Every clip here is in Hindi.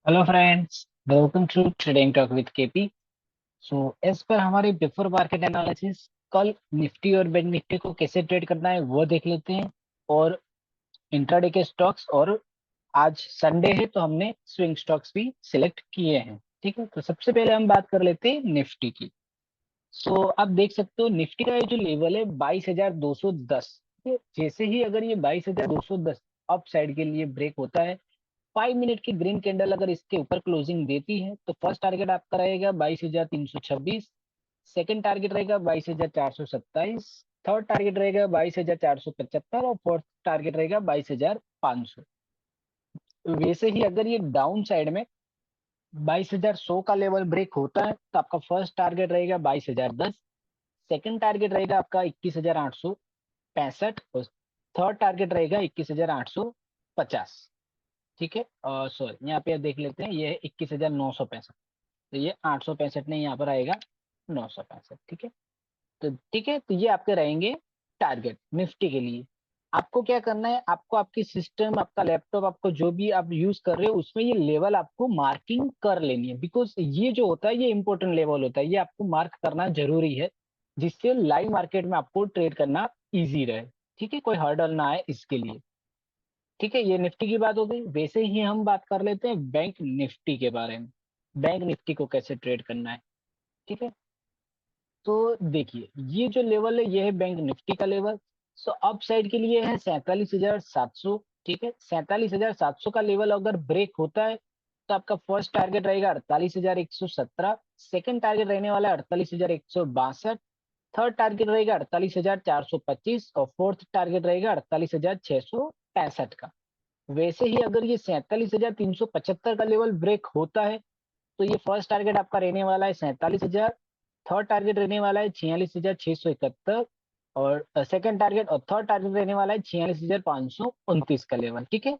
Hello friends, welcome to trading talk with KP. So as पर हमारे बिफोर मार्केट एनालिसिस, कल निफ्टी और बैंक निफ्टी को कैसे ट्रेड करना है वो देख लेते हैं। और इंट्राडे के स्टॉक्स, और आज संडे है तो हमने स्विंग स्टॉक्स भी सिलेक्ट किए हैं। ठीक है, तो सबसे पहले हम बात कर लेते हैं निफ्टी की। सो आप देख सकते हो निफ्टी का ये जो लेवल है 22,210। जैसे ही अगर ये 22,210 अप साइड के लिए ब्रेक होता है, 5 मिनट की ग्रीन कैंडल अगर इसके ऊपर क्लोजिंग देती है, तो फर्स्ट टारगेट आपका रहेगा 22,326। सेकंड टारगेट रहेगा 22,427। थर्ड टारगेट रहेगा 22,475 और फोर्थ टारगेट रहेगा 22,500। वैसे ही अगर ये डाउन साइड में 22,100 का लेवल ब्रेक होता है, तो आपका फर्स्ट टारगेट रहेगा 22,010। सेकंड टारगेट रहेगा आपका 21,865 और थर्ड टारगेट रहेगा 21,850। ठीक है, सॉरी, यहाँ पे देख लेते हैं, ये है 21,965। तो ये 865 नहीं, यहाँ पर आएगा 965। ठीक है, तो ठीक है, तो ये आपके रहेंगे टारगेट निफ्टी के लिए। आपको क्या करना है, आपको आपकी सिस्टम, आपका लैपटॉप, आपको जो भी आप यूज कर रहे हो उसमें ये लेवल आपको मार्किंग कर लेनी है। बिकॉज ये जो होता है ये इंपॉर्टेंट लेवल होता है, ये आपको मार्क करना जरूरी है, जिससे लाइव मार्केट में आपको ट्रेड करना इजी रहे। ठीक है, कोई हर्डल ना आए इसके लिए। ठीक है, ये निफ्टी की बात हो गई। वैसे ही हम बात कर लेते हैं बैंक निफ्टी के बारे में। बैंक निफ्टी को कैसे ट्रेड करना है। ठीक है, तो देखिए ये जो लेवल है ये है बैंक निफ्टी का लेवल। सो अप साइड के लिए है 47,700। ठीक है, 47,700 का लेवल अगर ब्रेक होता है, तो आपका फर्स्ट टारगेट रहेगा 48,117। सेकंड टारगेट रहने वाला है 48,162। थर्ड टारगेट रहेगा 48,425 और फोर्थ टारगेट रहेगा 48,665 का। वैसे ही अगर ये 47,375 का लेवल ब्रेक होता है, तो ये फर्स्ट टारगेट आपका रहने वाला है 47,000। थर्ड टारगेट रहने वाला है 46,671। और सेकंड टारगेट और थर्ड टारगेट रहने वाला है 46,529 का लेवल। ठीक है,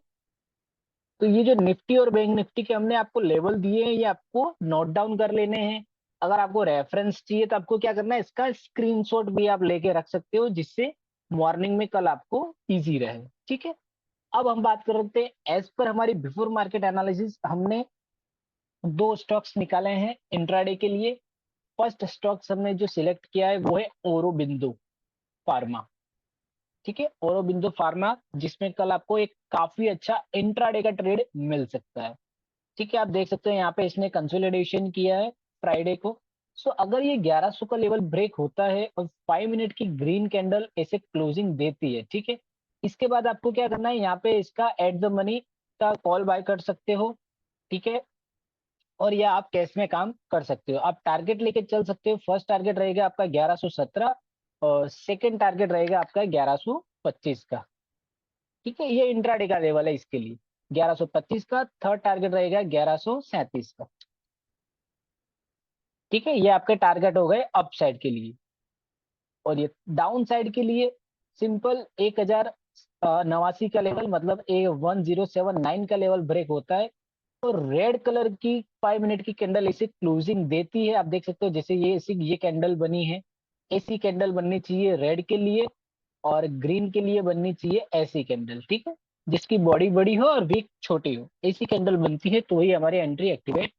तो ये जो निफ्टी और बैंक निफ्टी के हमने आपको लेवल दिए हैं, ये आपको नोट डाउन कर लेने हैं। अगर आपको रेफरेंस चाहिए तो आपको क्या करना है, इसका स्क्रीनशॉट भी आप लेके रख सकते हो, जिससे मॉर्निंग में कल आपको इजी रहे। ठीक है, अब हम बात कर रहे हैं एज पर हमारी बिफोर मार्केट एनालिसिस, हमने दो स्टॉक्स निकाले हैं इंट्राडे के लिए। फर्स्ट स्टॉक्स हमने जो सिलेक्ट किया है वो है औरोबिंदो फार्मा। ठीक है, औरोबिंदो फार्मा, जिसमें कल आपको एक काफी अच्छा इंट्राडे का ट्रेड मिल सकता है। ठीक है, आप देख सकते हैं यहाँ पे इसने कंसोलिडेशन किया है फ्राइडे को। सो अगर ये 1100 का लेवल ब्रेक होता है और 5 मिनट की ग्रीन कैंडल ऐसे क्लोजिंग देती है, ठीक है, इसके बाद आपको क्या करना है, यहाँ पे इसका एट द मनी का कॉल बाय कर सकते हो। ठीक है, और या आप कैश में काम कर सकते हो, आप टारगेट लेके चल सकते हो। फर्स्ट टारगेट रहेगा आपका 1117 और सेकंड टारगेट रहेगा आपका 1125 का। ठीक है, ये इंट्राडे का लेवल है इसके लिए 1125 का। थर्ड टारगेट रहेगा 1137 का। ठीक है, ये आपके टारगेट हो गए अप साइड के लिए। और ये डाउन साइड के लिए सिंपल 1,089 का लेवल, मतलब 1079 का लेवल ब्रेक होता है, तो रेड कलर की 5 मिनट की कैंडल इसे क्लोजिंग देती है। आप देख सकते हो जैसे ये कैंडल बनी है, ऐसी कैंडल बननी चाहिए रेड के लिए, और ग्रीन के लिए बननी चाहिए ऐसी कैंडल। ठीक है, जिसकी बॉडी बड़ी हो और वीक छोटी हो, ऐसी कैंडल बनती है तो ही हमारी एंट्री एक्टिवेट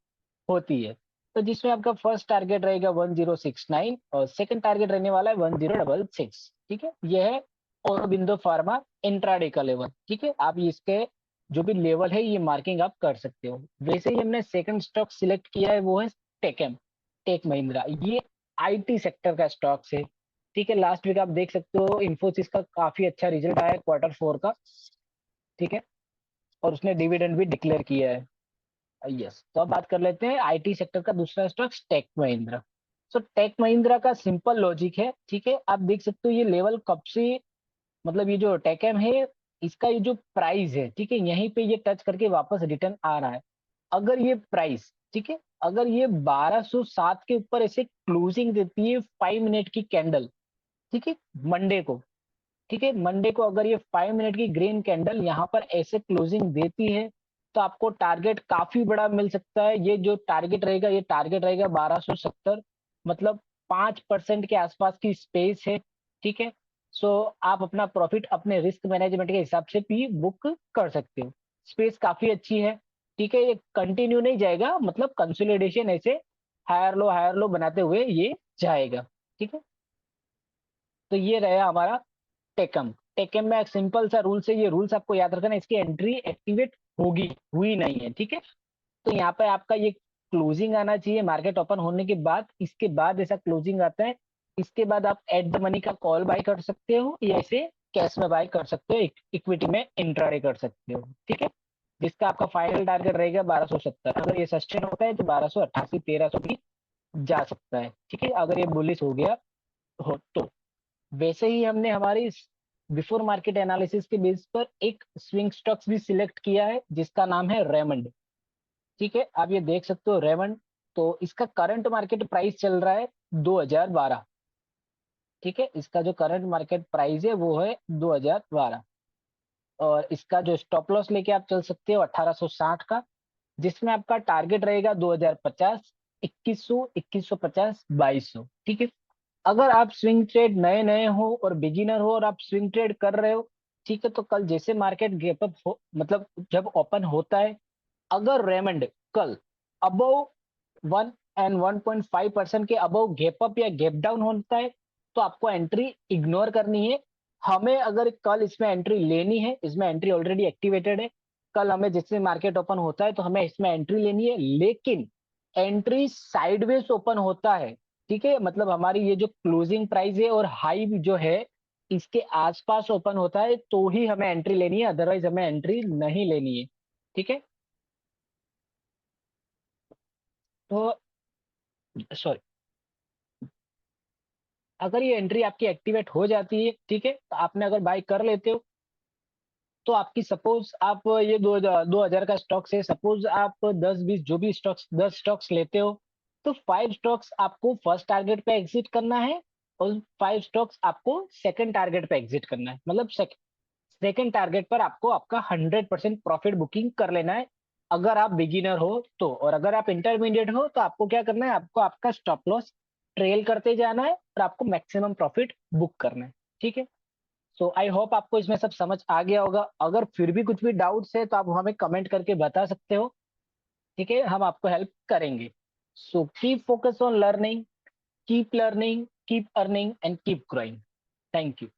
होती है। तो जिसमें आपका फर्स्ट टारगेट रहेगा 1069 और सेकंड टारगेट रहने वाला है 1066। ठीक है, यह है औरोबिंदो फार्मा इंट्राडे का लेवल। ठीक है, आप इसके जो भी लेवल है ये मार्किंग आप कर सकते हो। वैसे ही हमने सेकंड स्टॉक सिलेक्ट किया है वो है टेकम, टेक महिंद्रा। ये आईटी सेक्टर का स्टॉक है। ठीक है, लास्ट वीक आप देख सकते हो इन्फोसिस का काफी अच्छा रिजल्ट आया Q4 का। ठीक है, और उसने डिविडेंड भी डिक्लेयर किया है। यस, तो अब बात कर लेते हैं आईटी सेक्टर का दूसरा stock Tech Mahindra. So Tech Mahindra का सिंपल लॉजिक है। ठीक है, आप देख सकते हो ये लेवल कब से, मतलब ये जो टेकम है, इसका ये जो प्राइस है, ठीक है, यहीं पे ये टच करके वापस रिटर्न आ रहा है। अगर ये प्राइस, ठीक है, अगर ये 1207 के ऊपर ऐसे क्लोजिंग देती है 5 मिनट की कैंडल, ठीक है, मंडे को, ठीक है, मंडे को अगर ये 5 मिनट की ग्रीन कैंडल यहाँ पर ऐसे क्लोजिंग देती है, तो आपको टारगेट काफी बड़ा मिल सकता है। ये जो टारगेट रहेगा ये टारगेट रहेगा 1270, मतलब 5% के आसपास की स्पेस है। ठीक है, सो आप अपना प्रॉफिट अपने रिस्क मैनेजमेंट के हिसाब से भी बुक कर सकते हो। स्पेस काफी अच्छी है। ठीक है, ये कंटिन्यू नहीं जाएगा, मतलब कंसोलिडेशन ऐसे हायर लो बनाते हुए ये जाएगा। ठीक है, तो ये रहा हमारा टेकम। टेकम में एक सिंपल सा रूल्स है, ये रूल्स आपको याद रखना, इसकी एंट्री एक्टिवेट होगी, हुई नहीं है। ठीक है, तो यहाँ पे आपका ये क्लोजिंग आना चाहिए मार्केट ओपन होने के बाद, इसके बाद ऐसा क्लोजिंग आता है, इसके बाद आप एट द मनी का कॉल बाय कर सकते हो या ऐसे कैश में बाय कर सकते हो, इक्विटी में इंट्राडे कर सकते हो। ठीक है, जिसका आपका फाइनल टारगेट रहेगा 1270। अगर ये सस्टेन होता है तो 1288 1300 भी जा सकता है। ठीक है, अगर ये बुलिश हो गया हो तो। वैसे ही हमने हमारी बिफोर मार्केट एनालिसिस के बेस पर एक स्विंग स्टॉक्स भी सिलेक्ट किया है जिसका नाम है रेमंड। ठीक है, आप ये देख सकते हो रेमंड, तो इसका करंट मार्केट प्राइस चल रहा है 2012। ठीक है, इसका जो करंट मार्केट प्राइस है वो है 2012, और इसका जो स्टॉप लॉस लेके आप चल सकते हो 1860 का, जिसमें आपका टारगेट रहेगा 2050, 2100, 2150, 2200। ठीक है, अगर आप स्विंग ट्रेड नए नए हो और बिगिनर हो और आप स्विंग ट्रेड कर रहे हो, ठीक है, तो कल जैसे मार्केट गैप अप हो, मतलब जब ओपन होता है, अगर रेमंड कल अबव 1 and 1.5% के अबव गैप अप या गैप डाउन होता है, तो आपको एंट्री इग्नोर करनी है। हमें अगर कल इसमें एंट्री लेनी है, इसमें एंट्री ऑलरेडी एक्टिवेटेड है, कल हमें जिससे मार्केट ओपन होता है तो हमें इसमें एंट्री लेनी है, लेकिन एंट्री साइडवेज ओपन होता है। ठीक है, मतलब हमारी ये जो क्लोजिंग प्राइस है और हाई जो है इसके आसपास ओपन होता है तो ही हमें एंट्री लेनी है, अदरवाइज हमें एंट्री नहीं लेनी है। ठीक है, तो सॉरी, अगर ये एंट्री आपकी एक्टिवेट हो जाती है, ठीक है, तो आपने अगर बाय कर लेते हो, तो आपकी सपोज आप ये 2000 का स्टॉक्स है, सपोज आप 10 20 जो भी स्टॉक्स 10 स्टॉक्स लेते हो, तो 5 स्टॉक्स आपको फर्स्ट टारगेट पे एग्जिट करना है और 5 स्टॉक्स आपको सेकंड टारगेट पे एग्जिट करना है, मतलब सेकंड टारगेट पर आपको आपका 100% प्रॉफिट बुकिंग कर लेना है, अगर आप बिगिनर हो तो। और अगर आप इंटरमीडिएट हो तो आपको क्या करना है, आपको आपका स्टॉप लॉस ट्रेल करते जाना है और आपको मैक्सिमम प्रॉफिट बुक करना है। ठीक है, सो आई होप आपको इसमें सब समझ आ गया होगा। अगर फिर भी कुछ भी डाउट्स है तो आप हमें कमेंट करके बता सकते हो। ठीक है, हम आपको हेल्प करेंगे। So keep focus on learning, keep earning and keep growing. Thank you.